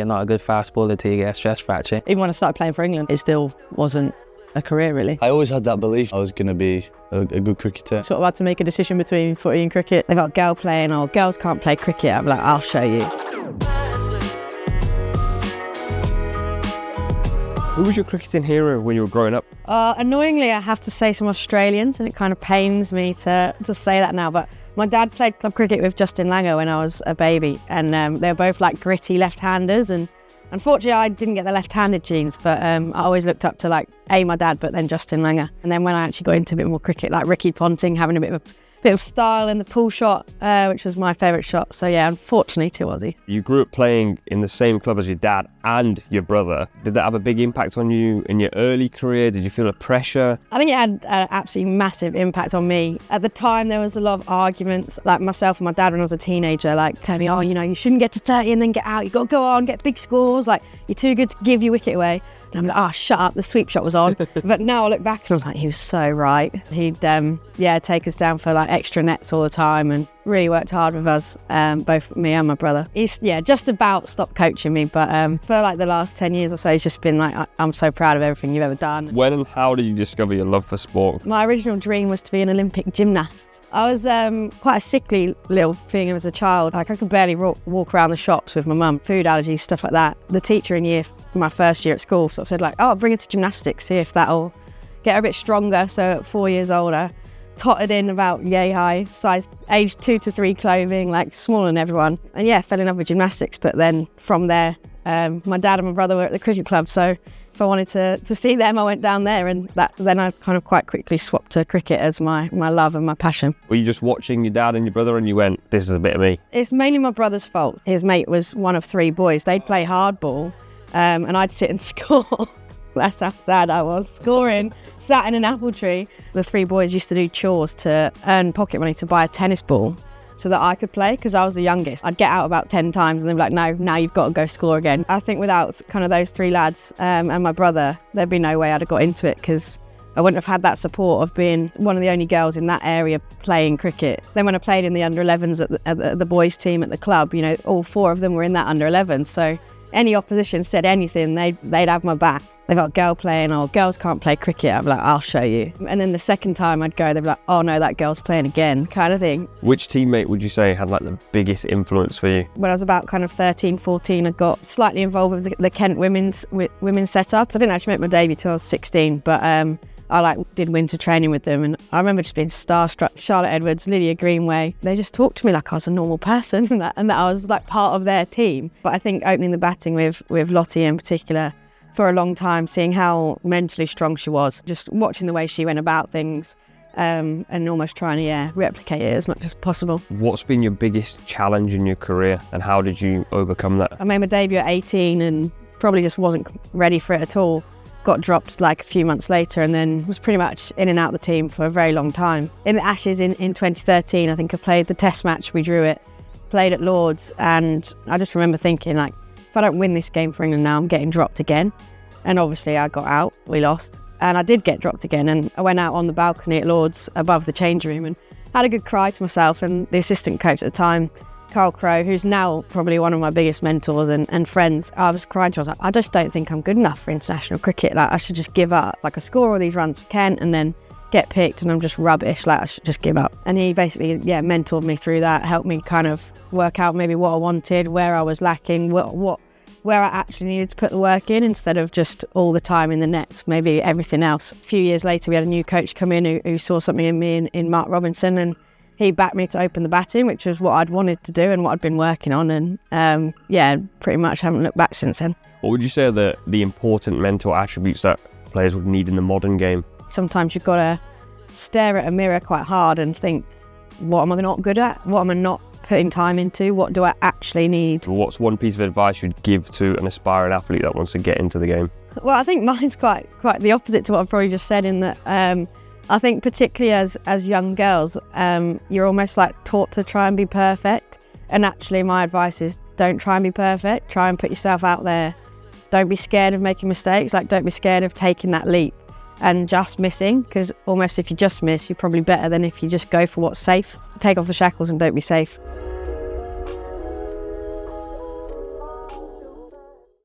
You're not a good fast bowler till you get a stress fracture. Even when I started playing for England, it still wasn't a career really. I always had that belief I was going to be a good cricketer. Sort of had to make a decision between footy and cricket. They've got a girl playing, or girls can't play cricket. I'm like, I'll show you. Who was your cricketing hero when you were growing up? Annoyingly, I have to say some Australians, and it kind of pains me to say that now, but my dad played club cricket with Justin Langer when I was a baby, and they were both like gritty left-handers, and unfortunately I didn't get the left-handed genes, but I always looked up to like my dad, but then Justin Langer. And then when I actually got into a bit more cricket, like Ricky Ponting, having a bit of style in the pull shot, which was my favourite shot. So yeah, unfortunately too Aussie. You grew up playing in the same club as your dad and your brother. Did that have a big impact on you in your early career? Did you feel a pressure? I think it had an absolutely massive impact on me. At the time there was a lot of arguments, like myself and my dad when I was a teenager, like telling me, oh, you know, you shouldn't get to 30 and then get out. You've got to go on, get big scores, like you're too good to give your wicket away. And I'm like, oh, shut up, the sweep shot was on. But now I look back and I was like, he was so right. He'd, take us down for like extra nets all the time and really worked hard with us, both me and my brother. He's, just about stopped coaching me, but for like the last 10 years or so, he's just been like, I'm so proud of everything you've ever done. When and how did you discover your love for sport? My original dream was to be an Olympic gymnast. I was quite a sickly little thing as a child. Like I could barely walk around the shops with my mum, food allergies, stuff like that. The teacher in my first year at school sort of said like, oh, bring her to gymnastics, see if that'll get her a bit stronger. So at 4 years older, tottered in about yay high, size age 2 to 3 clothing, like smaller than everyone. And yeah, fell in love with gymnastics. But then from there, my dad and my brother were at the cricket club. So if I wanted to see them, I went down there, and then I kind of quite quickly swapped to cricket as my love and my passion. Were you just watching your dad and your brother and you went, this is a bit of me? It's mainly my brother's fault. His mate was one of 3 boys. They'd play hardball, and I'd sit and score. That's how sad I was, scoring, sat in an apple tree. The 3 boys used to do chores to earn pocket money to buy a tennis ball so that I could play, because I was the youngest. I'd get out about 10 times and they'd be like, no, now you've got to go score again. I think without kind of those 3 lads and my brother, there'd be no way I'd have got into it, because I wouldn't have had that support of being one of the only girls in that area playing cricket. Then when I played in the under-11s at the boys team at the club, you know, all 4 of them were in that under-11s. So any opposition said anything, they'd have my back. They've got a girl playing, or girls can't play cricket. I'm like, I'll show you. And then the second time I'd go, they'd be like, oh no, that girl's playing again, kind of thing. Which teammate would you say had like the biggest influence for you? When I was about kind of 13, 14, I got slightly involved with the Kent women's setup. So I didn't actually make my debut till I was 16, but I did winter training with them, and I remember just being starstruck. Charlotte Edwards, Lydia Greenway, they just talked to me like I was a normal person and that I was like part of their team. But I think opening the batting with Lottie in particular for a long time, seeing how mentally strong she was, just watching the way she went about things, and almost trying to replicate it as much as possible. What's been your biggest challenge in your career and how did you overcome that? I made my debut at 18 and probably just wasn't ready for it at all. Got dropped like a few months later, and then was pretty much in and out of the team for a very long time. In the Ashes in 2013, I think I played the test match, we drew it, played at Lords, and I just remember thinking like, if I don't win this game for England now, I'm getting dropped again. And obviously I got out, we lost, and I did get dropped again, and I went out on the balcony at Lords above the change room and had a good cry to myself. And the assistant coach at the time, Carl Crowe, who's now probably one of my biggest mentors and friends, I was crying to him. I was like, I just don't think I'm good enough for international cricket. Like, I should just give up. Like, I score all these runs for Kent and then get picked and I'm just rubbish. Like, I should just give up. And he basically, mentored me through that, helped me kind of work out maybe what I wanted, where I was lacking, where I actually needed to put the work in, instead of just all the time in the nets, maybe everything else. A few years later, we had a new coach come in who saw something in me in Mark Robinson, and he backed me to open the batting, which is what I'd wanted to do and what I'd been working on. And pretty much haven't looked back since then. What would you say are the important mental attributes that players would need in the modern game? Sometimes you've got to stare at a mirror quite hard and think, what am I not good at? What am I not putting time into? What do I actually need? What's one piece of advice you'd give to an aspiring athlete that wants to get into the game? Well, I think mine's quite the opposite to what I've probably just said, in that I think particularly as young girls, you're almost like taught to try and be perfect. And actually my advice is, don't try and be perfect. Try and put yourself out there. Don't be scared of making mistakes. Like, don't be scared of taking that leap and just missing, because almost if you just miss, you're probably better than if you just go for what's safe. Take off the shackles and don't be safe.